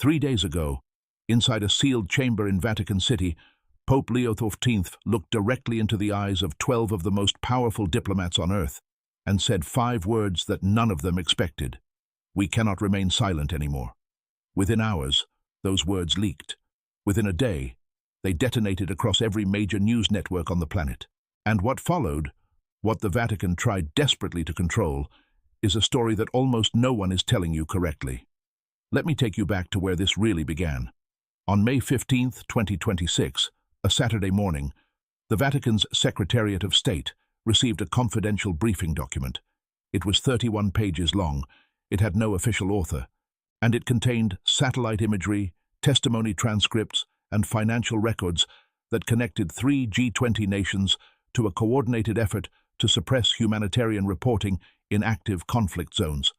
3 days ago, inside a sealed chamber in Vatican City, Pope Leo XIV looked directly into the eyes of 12 of the most powerful diplomats on earth and said 5 words that none of them expected. We cannot remain silent anymore. Within hours, those words leaked. Within a day, they detonated across every major news network on the planet. And what followed, what the Vatican tried desperately to control, is a story that almost no one is telling you correctly. Let me take you back to where this really began. On May 15, 2026, a Saturday morning, the Vatican's Secretariat of State received a confidential briefing document. It was 31 pages long, it had no official author, and it contained satellite imagery, testimony transcripts, and financial records that connected 3 G20 nations to a coordinated effort to suppress humanitarian reporting in active conflict zones.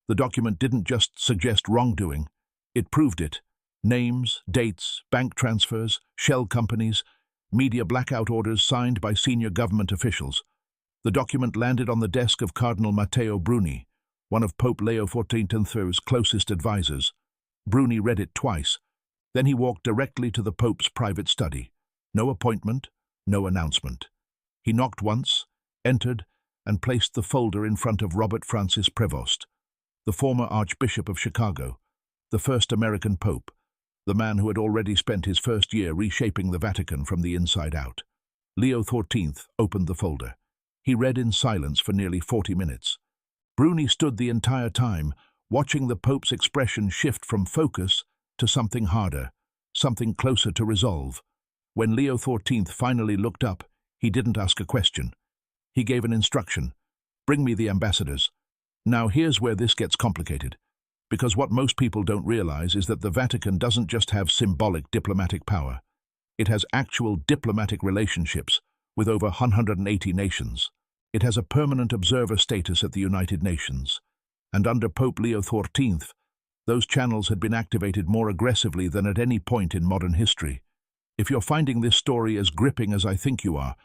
The document didn't just suggest wrongdoing, it proved it. Names, dates, bank transfers, shell companies, media blackout orders signed by senior government officials. The document landed on the desk of Cardinal Matteo Bruni, one of Pope Leo XIV's closest advisors. Bruni read it twice. Then he walked directly to the Pope's private study. No appointment, no announcement. He knocked once, entered, and placed the folder in front of Robert Francis Prevost, the former Archbishop of Chicago, the first American Pope, the man who had already spent his first year reshaping the Vatican from the inside out. Leo XIV opened the folder. He read in silence for nearly 40 minutes. Bruni stood the entire time, watching the Pope's expression shift from focus to something harder, something closer to resolve. When Leo XIV finally looked up, he didn't ask a question. He gave an instruction. Bring me the ambassadors. Now here's where this gets complicated, because what most people don't realize is that the Vatican doesn't just have symbolic diplomatic power. It has actual diplomatic relationships with over 180 nations. It has a permanent observer status at the United Nations, and under Pope Leo XIV, those channels had been activated more aggressively than at any point in modern history. If you're finding this story as gripping as I think you are,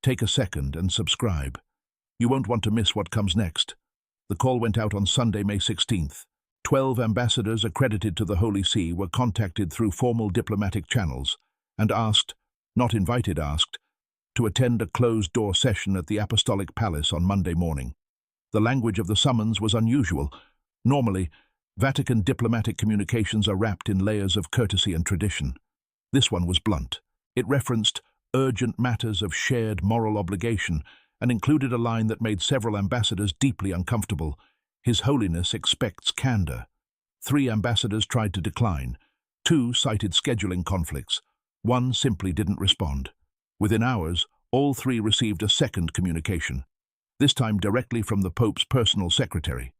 take a second and subscribe. You won't want to miss what comes next. The call went out on Sunday, May 16th. 12 ambassadors accredited to the Holy See were contacted through formal diplomatic channels and asked, not invited, asked, to attend a closed-door session at the Apostolic Palace on Monday morning. The language of the summons was unusual. Normally, Vatican diplomatic communications are wrapped in layers of courtesy and tradition. This one was blunt. It referenced urgent matters of shared moral obligation and included a line that made several ambassadors deeply uncomfortable. His Holiness expects candor. 3 ambassadors tried to decline. 2 cited scheduling conflicts. 1 simply didn't respond. Within hours, all 3 received a second communication, this time directly from the Pope's personal secretary.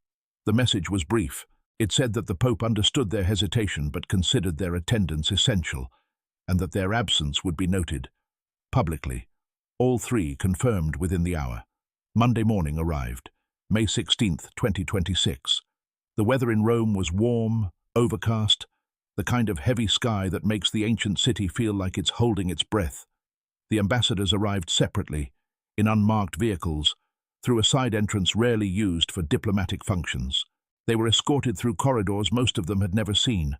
The message was brief. It said that the Pope understood their hesitation but considered their attendance essential, and that their absence would be noted. Publicly, all 3 confirmed within the hour. Monday morning arrived, May 16, 2026. The weather in Rome was warm, overcast, the kind of heavy sky that makes the ancient city feel like it's holding its breath. The ambassadors arrived separately, in unmarked vehicles, through a side entrance rarely used for diplomatic functions. They were escorted through corridors most of them had never seen,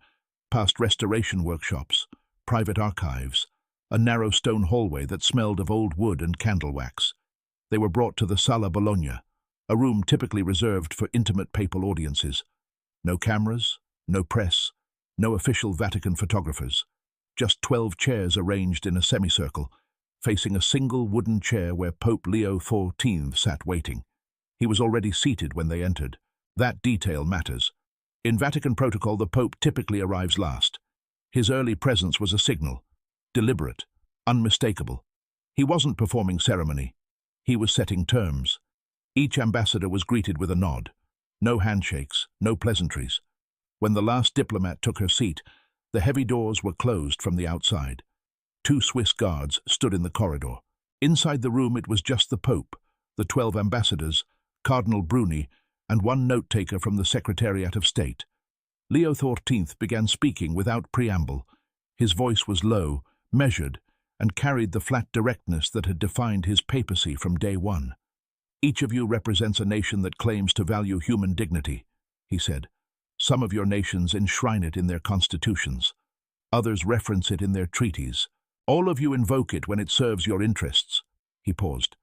past restoration workshops, private archives, a narrow stone hallway that smelled of old wood and candle wax. They were brought to the Sala Bologna, a room typically reserved for intimate papal audiences. No cameras, no press, no official Vatican photographers. Just 12 chairs arranged in a semicircle, facing a single wooden chair where Pope Leo XIV sat waiting. He was already seated when they entered. That detail matters. In Vatican protocol, the Pope typically arrives last. His early presence was a signal, deliberate, unmistakable. He wasn't performing ceremony. He was setting terms. Each ambassador was greeted with a nod. No handshakes, no pleasantries. When the last diplomat took her seat, the heavy doors were closed from the outside. 2 Swiss guards stood in the corridor. Inside the room it was just the Pope, the 12 ambassadors, Cardinal Bruni, and 1 note-taker from the Secretariat of State. Leo XIV began speaking without preamble. His voice was low, measured, and carried the flat directness that had defined his papacy from day one. "Each of you represents a nation that claims to value human dignity," he said. Some of your nations enshrine it in their constitutions. Others reference it in their treaties. All of you invoke it when it serves your interests." He paused.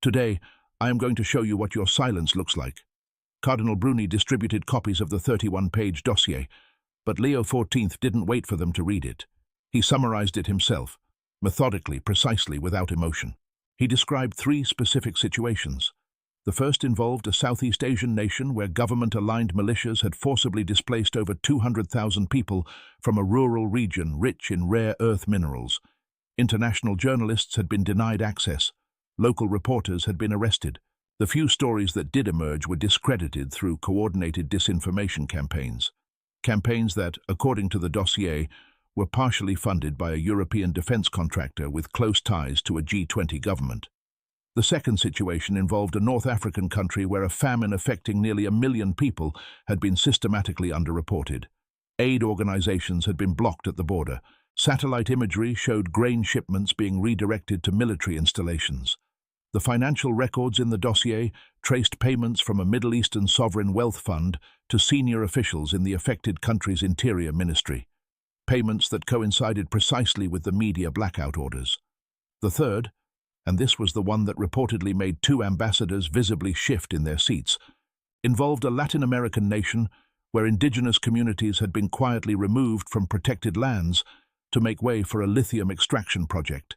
"Today, I am going to show you what your silence looks like." Cardinal Bruni distributed copies of the 31-page dossier, but Leo XIV didn't wait for them to read it. He summarized it himself, methodically, precisely, without emotion. He described 3 specific situations. The first involved a Southeast Asian nation where government-aligned militias had forcibly displaced over 200,000 people from a rural region rich in rare earth minerals. International journalists had been denied access. Local reporters had been arrested. The few stories that did emerge were discredited through coordinated disinformation campaigns. Campaigns that, according to the dossier, were partially funded by a European defense contractor with close ties to a G20 government. The second situation involved a North African country where a famine affecting nearly 1 million people had been systematically underreported. Aid organizations had been blocked at the border. Satellite imagery showed grain shipments being redirected to military installations. The financial records in the dossier traced payments from a Middle Eastern sovereign wealth fund to senior officials in the affected country's interior ministry. Payments that coincided precisely with the media blackout orders. The third, and this was the one that reportedly made 2 ambassadors visibly shift in their seats, involved a Latin American nation where indigenous communities had been quietly removed from protected lands to make way for a lithium extraction project.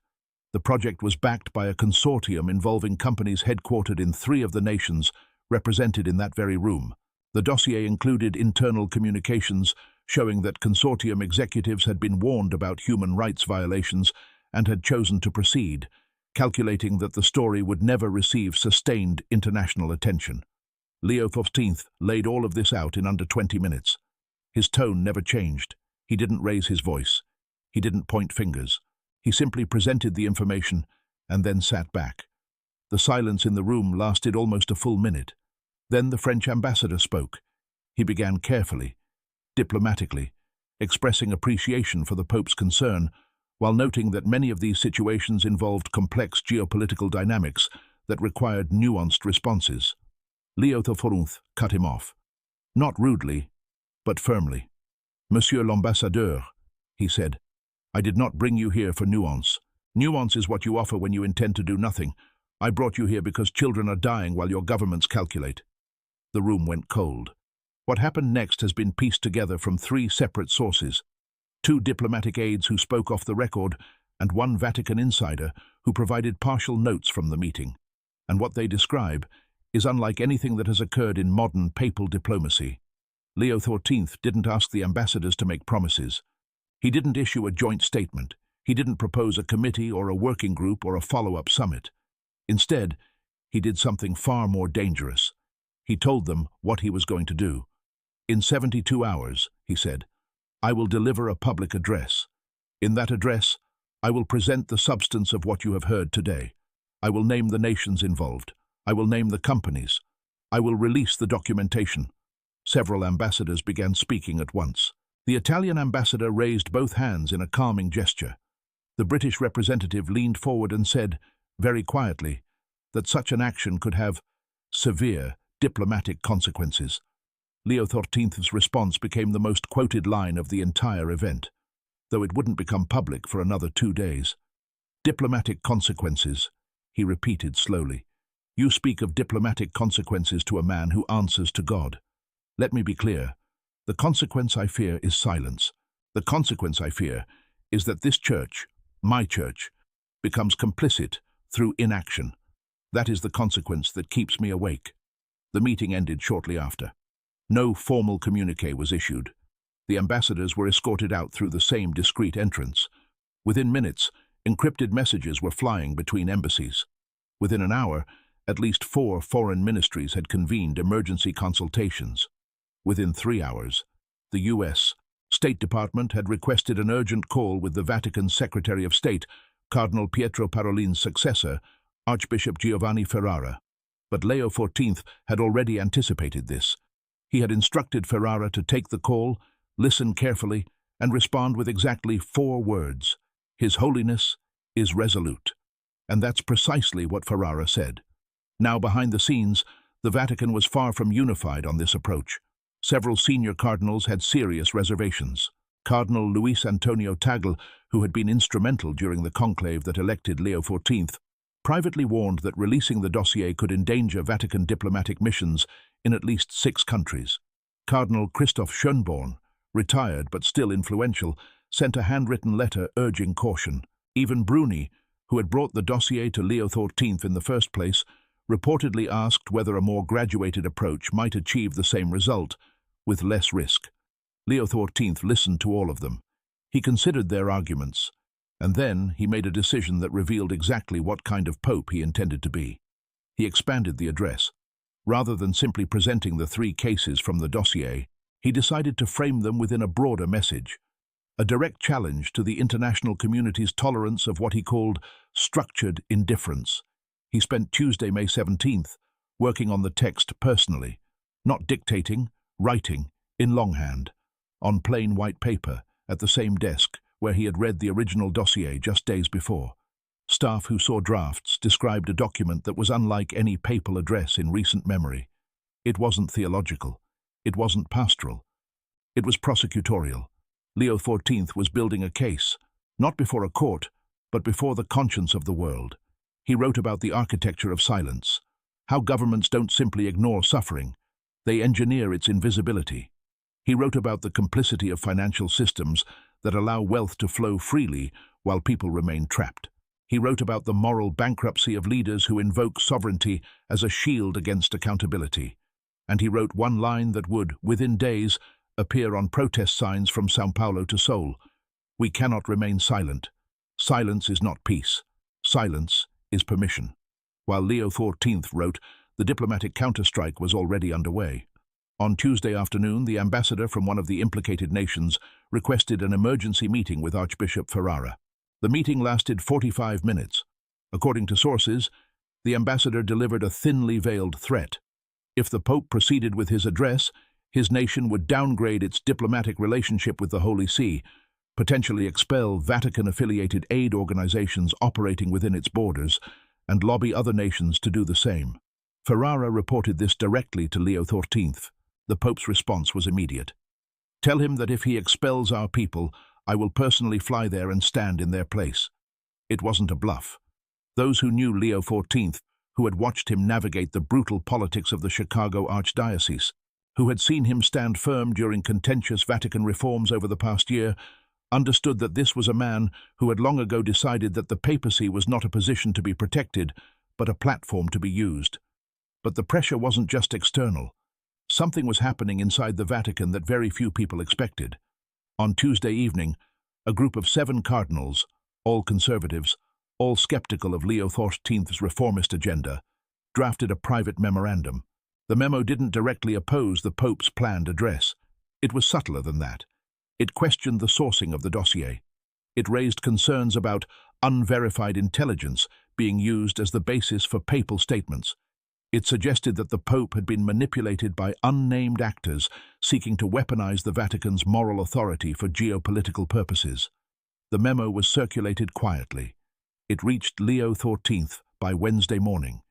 The project was backed by a consortium involving companies headquartered in 3 of the nations represented in that very room. The dossier included internal communications showing that consortium executives had been warned about human rights violations and had chosen to proceed, calculating that the story would never receive sustained international attention. Leo XIV laid all of this out in under 20 minutes. His tone never changed. He didn't raise his voice. He didn't point fingers. He simply presented the information and then sat back. The silence in the room lasted almost a full minute. Then the French ambassador spoke. He began carefully, diplomatically, expressing appreciation for the Pope's concern, while noting that many of these situations involved complex geopolitical dynamics that required nuanced responses. Leo XIV cut him off. Not rudely, but firmly. "Monsieur l'ambassadeur," he said, "I did not bring you here for nuance. Nuance is what you offer when you intend to do nothing. I brought you here because children are dying while your governments calculate." The room went cold. What happened next has been pieced together from 3 separate sources. 2 diplomatic aides who spoke off the record, and 1 Vatican insider who provided partial notes from the meeting. And what they describe is unlike anything that has occurred in modern papal diplomacy. Leo XIV didn't ask the ambassadors to make promises. He didn't issue a joint statement. He didn't propose a committee or a working group or a follow-up summit. Instead, he did something far more dangerous. He told them what he was going to do. "In 72 hours, he said, I will deliver a public address. In that address, I will present the substance of what you have heard today. I will name the nations involved. I will name the companies. I will release the documentation." Several ambassadors began speaking at once. The Italian ambassador raised both hands in a calming gesture. The British representative leaned forward and said, very quietly, that such an action could have severe diplomatic consequences. Leo XIV's response became the most quoted line of the entire event, though it wouldn't become public for another 2 days. "Diplomatic consequences," he repeated slowly. "You speak of diplomatic consequences to a man who answers to God. Let me be clear. The consequence I fear is silence. The consequence I fear is that this church, my church, becomes complicit through inaction. That is the consequence that keeps me awake." The meeting ended shortly after. No formal communiqué was issued. The ambassadors were escorted out through the same discreet entrance. Within minutes, encrypted messages were flying between embassies. Within an hour, at least 4 foreign ministries had convened emergency consultations. Within 3 hours, the U.S. State Department had requested an urgent call with the Vatican Secretary of State, Cardinal Pietro Parolini's successor, Archbishop Giovanni Ferrara. But Leo XIV had already anticipated this. He had instructed Ferrara to take the call, listen carefully, and respond with exactly 4 words. "His Holiness is resolute." And that's precisely what Ferrara said. Now, behind the scenes, the Vatican was far from unified on this approach. Several senior cardinals had serious reservations. Cardinal Luis Antonio Tagle, who had been instrumental during the conclave that elected Leo XIV, privately warned that releasing the dossier could endanger Vatican diplomatic missions in at least 6 countries. Cardinal Christoph Schönborn, retired but still influential, sent a handwritten letter urging caution. Even Bruni, who had brought the dossier to Leo XIV in the first place, reportedly asked whether a more graduated approach might achieve the same result, with less risk. Leo XIV listened to all of them. He considered their arguments, and then he made a decision that revealed exactly what kind of pope he intended to be. He expanded the address. Rather than simply presenting the 3 cases from the dossier, he decided to frame them within a broader message, a direct challenge to the international community's tolerance of what he called structured indifference. He spent Tuesday, May 17th, working on the text personally, not dictating, writing, in longhand, on plain white paper, at the same desk where he had read the original dossier just days before. Staff who saw drafts described a document that was unlike any papal address in recent memory. It wasn't theological. It wasn't pastoral. It was prosecutorial. Leo XIV was building a case, not before a court, but before the conscience of the world. He wrote about the architecture of silence, how governments don't simply ignore suffering, they engineer its invisibility. He wrote about the complicity of financial systems that allow wealth to flow freely while people remain trapped. He wrote about the moral bankruptcy of leaders who invoke sovereignty as a shield against accountability. And he wrote one line that would, within days, appear on protest signs from São Paulo to Seoul: "We cannot remain silent. Silence is not peace. Silence is permission." While Leo XIV wrote, the diplomatic counterstrike was already underway. On Tuesday afternoon, the ambassador from one of the implicated nations requested an emergency meeting with Archbishop Ferrara. The meeting lasted 45 minutes. According to sources, the ambassador delivered a thinly veiled threat. If the Pope proceeded with his address, his nation would downgrade its diplomatic relationship with the Holy See, potentially expel Vatican-affiliated aid organizations operating within its borders, and lobby other nations to do the same. Ferrara reported this directly to Leo XIV. The Pope's response was immediate. "Tell him that if he expels our people, I will personally fly there and stand in their place." It wasn't a bluff. Those who knew Leo XIV, who had watched him navigate the brutal politics of the Chicago Archdiocese, who had seen him stand firm during contentious Vatican reforms over the past year, understood that this was a man who had long ago decided that the papacy was not a position to be protected, but a platform to be used. But the pressure wasn't just external. Something was happening inside the Vatican that very few people expected. On Tuesday evening, a group of 7 cardinals, all conservatives, all skeptical of Leo XIV's reformist agenda, drafted a private memorandum. The memo didn't directly oppose the Pope's planned address. It was subtler than that. It questioned the sourcing of the dossier. It raised concerns about unverified intelligence being used as the basis for papal statements. It suggested that the Pope had been manipulated by unnamed actors seeking to weaponize the Vatican's moral authority for geopolitical purposes. The memo was circulated quietly. It reached Leo XIV by Wednesday morning.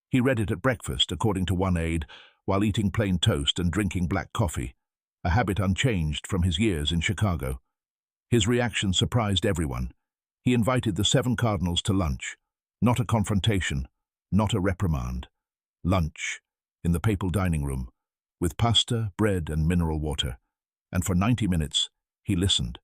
He read it at breakfast, according to one aide, while eating plain toast and drinking black coffee, a habit unchanged from his years in Chicago. His reaction surprised everyone. He invited the 7 cardinals to lunch. Not a confrontation, not a reprimand. Lunch, in the papal dining room, with pasta, bread, and mineral water. And for 90 minutes, he listened.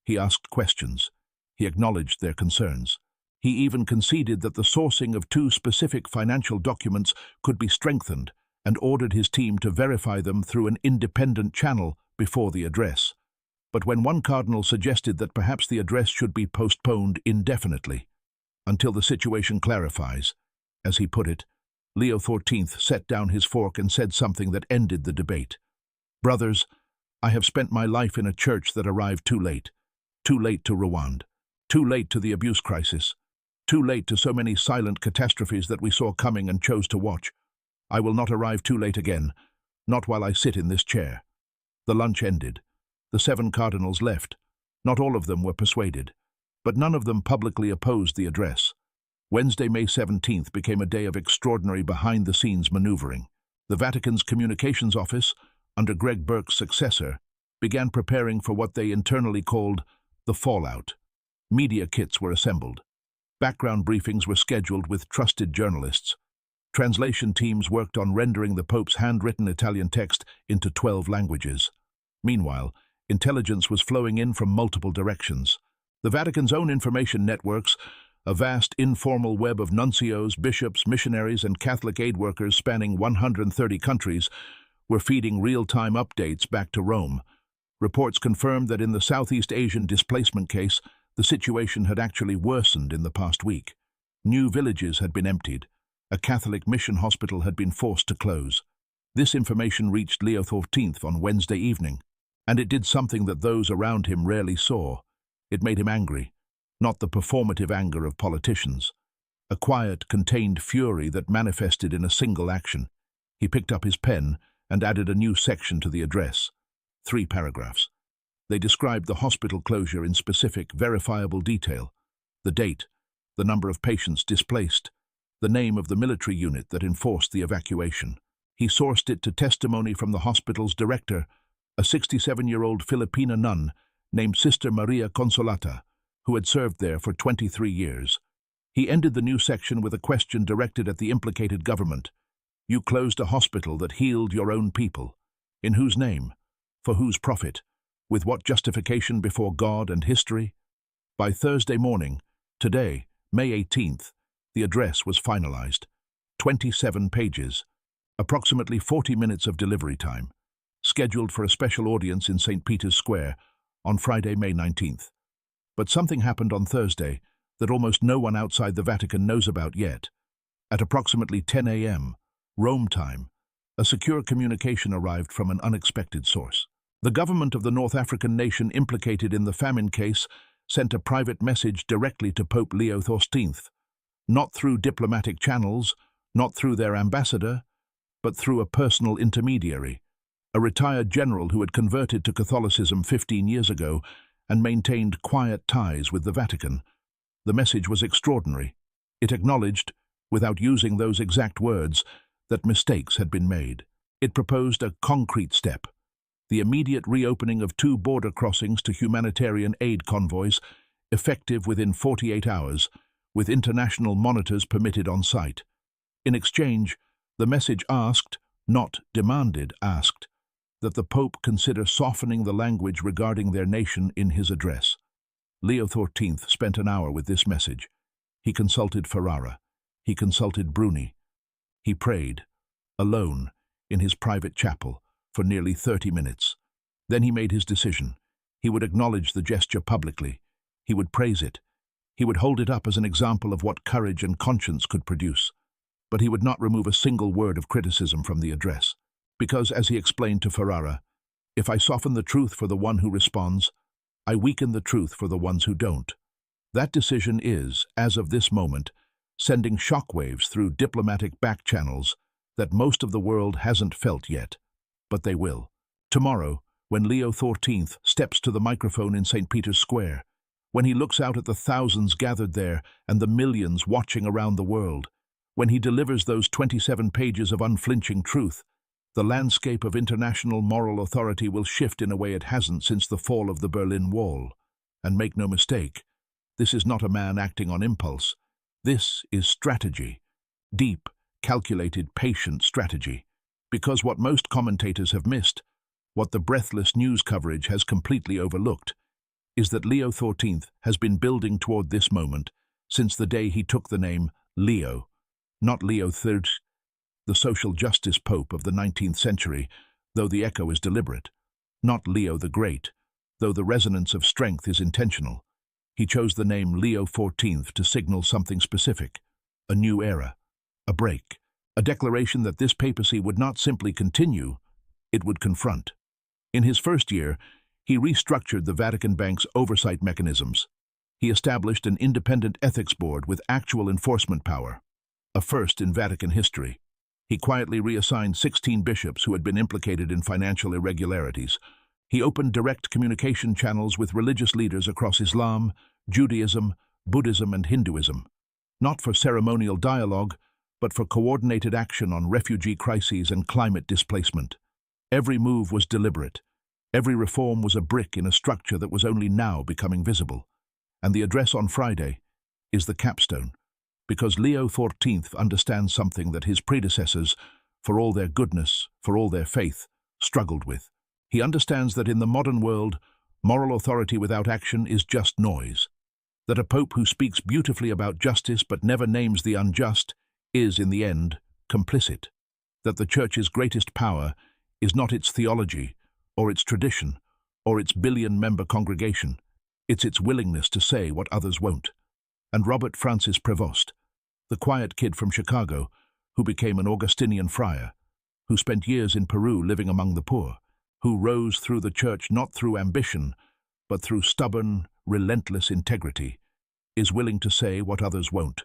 He asked questions. He acknowledged their concerns. He even conceded that the sourcing of 2 specific financial documents could be strengthened and ordered his team to verify them through an independent channel before the address. But when one cardinal suggested that perhaps the address should be postponed indefinitely, until the situation clarifies, as he put it, Leo XIV set down his fork and said something that ended the debate. "Brothers, I have spent my life in a church that arrived too late to Rwanda, too late to the abuse crisis, too late to so many silent catastrophes that we saw coming and chose to watch. I will not arrive too late again, not while I sit in this chair." The lunch ended. The 7 cardinals left. Not all of them were persuaded, but none of them publicly opposed the address. Wednesday, May 17th became a day of extraordinary behind-the-scenes maneuvering. The Vatican's communications office, under Greg Burke's successor, began preparing for what they internally called the fallout. Media kits were assembled. Background briefings were scheduled with trusted journalists. Translation teams worked on rendering the Pope's handwritten Italian text into 12 languages. Meanwhile, intelligence was flowing in from multiple directions. The Vatican's own information networks, a vast informal web of nuncios, bishops, missionaries, and Catholic aid workers spanning 130 countries, were feeding real-time updates back to Rome. Reports confirmed that in the Southeast Asian displacement case, the situation had actually worsened in the past week. New villages had been emptied. A Catholic mission hospital had been forced to close. This information reached Leo XIV on Wednesday evening, and it did something that those around him rarely saw. It made him angry, not the performative anger of politicians. A quiet, contained fury that manifested in a single action. He picked up his pen and added a new section to the address. 3 paragraphs. They described the hospital closure in specific, verifiable detail. The date, the number of patients displaced, the name of the military unit that enforced the evacuation. He sourced it to testimony from the hospital's director, a 67-year-old Filipina nun named Sister Maria Consolata, who had served there for 23 years. He ended the new section with a question directed at the implicated government. You closed a hospital that healed your own people. In whose name? For whose profit? With what justification before God and history? By Thursday morning, today, May 18th, the address was finalized. 27 pages. Approximately 40 minutes of delivery time. Scheduled for a special audience in St. Peter's Square on Friday, May 19th. But something happened on Thursday that almost no one outside the Vatican knows about yet. At approximately 10 a.m., Rome time, a secure communication arrived from an unexpected source. The government of the North African nation implicated in the famine case sent a private message directly to Pope Leo XIV, not through diplomatic channels, not through their ambassador, but through a personal intermediary, a retired general who had converted to Catholicism 15 years ago and maintained quiet ties with the Vatican. The message was extraordinary. It acknowledged, without using those exact words, that mistakes had been made. It proposed a concrete step: the immediate reopening of 2 border crossings to humanitarian aid convoys, effective within 48 hours, with international monitors permitted on site. In exchange, the message asked, not demanded, asked, that the Pope consider softening the language regarding their nation in his address. Leo XIV spent an hour with this message. He consulted Ferrara. He consulted Bruni. He prayed, alone, in his private chapel, for nearly 30 minutes. Then he made his decision. He would acknowledge the gesture publicly. He would praise it. He would hold it up as an example of what courage and conscience could produce. But he would not remove a single word of criticism from the address. Because, as he explained to Ferrara, if I soften the truth for the one who responds, I weaken the truth for the ones who don't. That decision is, as of this moment, sending shockwaves through diplomatic back channels that most of the world hasn't felt yet. But they will. Tomorrow, when Leo XIV steps to the microphone in St. Peter's Square, when he looks out at the thousands gathered there and the millions watching around the world, when he delivers those 27 pages of unflinching truth, the landscape of international moral authority will shift in a way it hasn't since the fall of the Berlin Wall. And make no mistake, this is not a man acting on impulse. This is strategy. Deep, calculated, patient strategy. Because what most commentators have missed, what the breathless news coverage has completely overlooked, is that Leo XIV has been building toward this moment since the day he took the name Leo, not Leo XIII, the social justice pope of the 19th century, though the echo is deliberate, not Leo the Great, though the resonance of strength is intentional. He chose the name Leo XIV to signal something specific, a new era, a break, a declaration that this papacy would not simply continue, it would confront. In his first year, he restructured the Vatican Bank's oversight mechanisms. He established an independent ethics board with actual enforcement power, a first in Vatican history. He quietly reassigned 16 bishops who had been implicated in financial irregularities. He opened direct communication channels with religious leaders across Islam, Judaism, Buddhism, and Hinduism, not for ceremonial dialogue, but for coordinated action on refugee crises and climate displacement. Every move was deliberate. Every reform was a brick in a structure that was only now becoming visible. And the address on Friday is the capstone, because Leo XIV understands something that his predecessors, for all their goodness, for all their faith, struggled with. He understands that in the modern world, moral authority without action is just noise. That a pope who speaks beautifully about justice but never names the unjust is, in the end, complicit. That the Church's greatest power is not its theology, or its tradition, or its billion-member congregation. It's its willingness to say what others won't. And Robert Francis Prevost, the quiet kid from Chicago, who became an Augustinian friar, who spent years in Peru living among the poor, who rose through the Church not through ambition, but through stubborn, relentless integrity, is willing to say what others won't.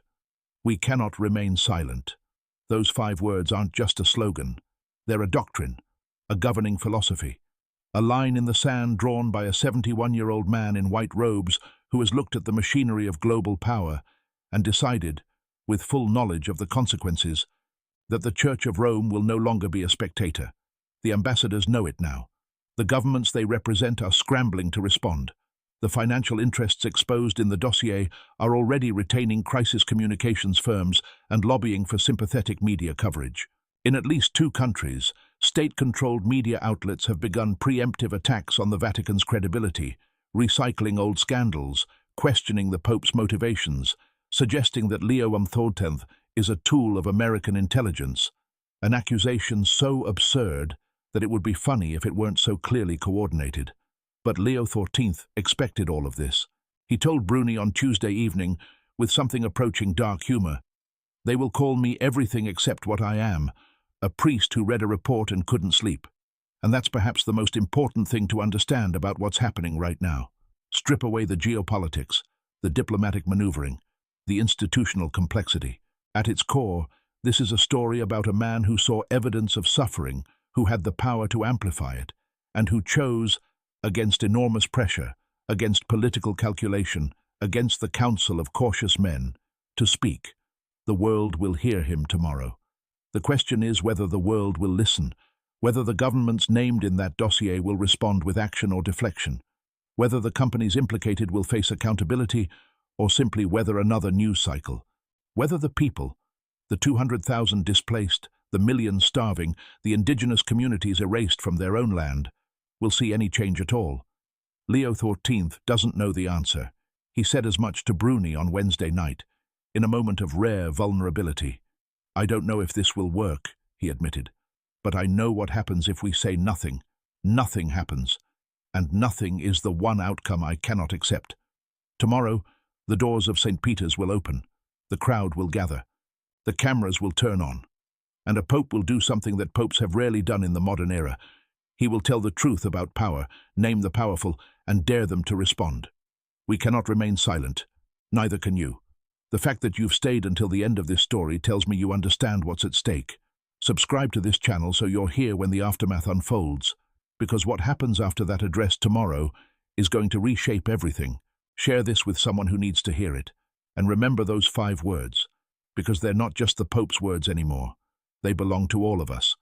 We cannot remain silent. Those 5 words aren't just a slogan. They're a doctrine, a governing philosophy, a line in the sand drawn by a 71-year-old man in white robes who has looked at the machinery of global power and decided, with full knowledge of the consequences, that the Church of Rome will no longer be a spectator. The ambassadors know it now. The governments they represent are scrambling to respond. The financial interests exposed in the dossier are already retaining crisis communications firms and lobbying for sympathetic media coverage. In at least 2 countries, state-controlled media outlets have begun preemptive attacks on the Vatican's credibility, recycling old scandals, questioning the Pope's motivations, suggesting that Leo XIV is a tool of American intelligence, an accusation so absurd that it would be funny if it weren't so clearly coordinated. But Leo XIV expected all of this. He told Bruni on Tuesday evening, with something approaching dark humor, "They will call me everything except what I am, a priest who read a report and couldn't sleep." And that's perhaps the most important thing to understand about what's happening right now. Strip away the geopolitics, the diplomatic maneuvering, the institutional complexity. At its core, this is a story about a man who saw evidence of suffering, who had the power to amplify it, and who chose, against enormous pressure, against political calculation, against the counsel of cautious men, to speak. The world will hear him tomorrow. The question is whether the world will listen, whether the governments named in that dossier will respond with action or deflection, whether the companies implicated will face accountability, or simply weather another news cycle, whether the people, the 200,000 displaced, the millions starving, the indigenous communities erased from their own land, will see any change at all. Leo XIV doesn't know the answer. He said as much to Bruni on Wednesday night, in a moment of rare vulnerability. "I don't know if this will work," he admitted, "but I know what happens if we say nothing. Nothing happens. And nothing is the one outcome I cannot accept. Tomorrow, the doors of St. Peter's will open. The crowd will gather. The cameras will turn on. And a pope will do something that popes have rarely done in the modern era. He will tell the truth about power, name the powerful, and dare them to respond. We cannot remain silent. Neither can you. The fact that you've stayed until the end of this story tells me you understand what's at stake. Subscribe to this channel so you're here when the aftermath unfolds, because what happens after that address tomorrow is going to reshape everything. Share this with someone who needs to hear it. And remember those 5 words, because they're not just the Pope's words anymore. They belong to all of us.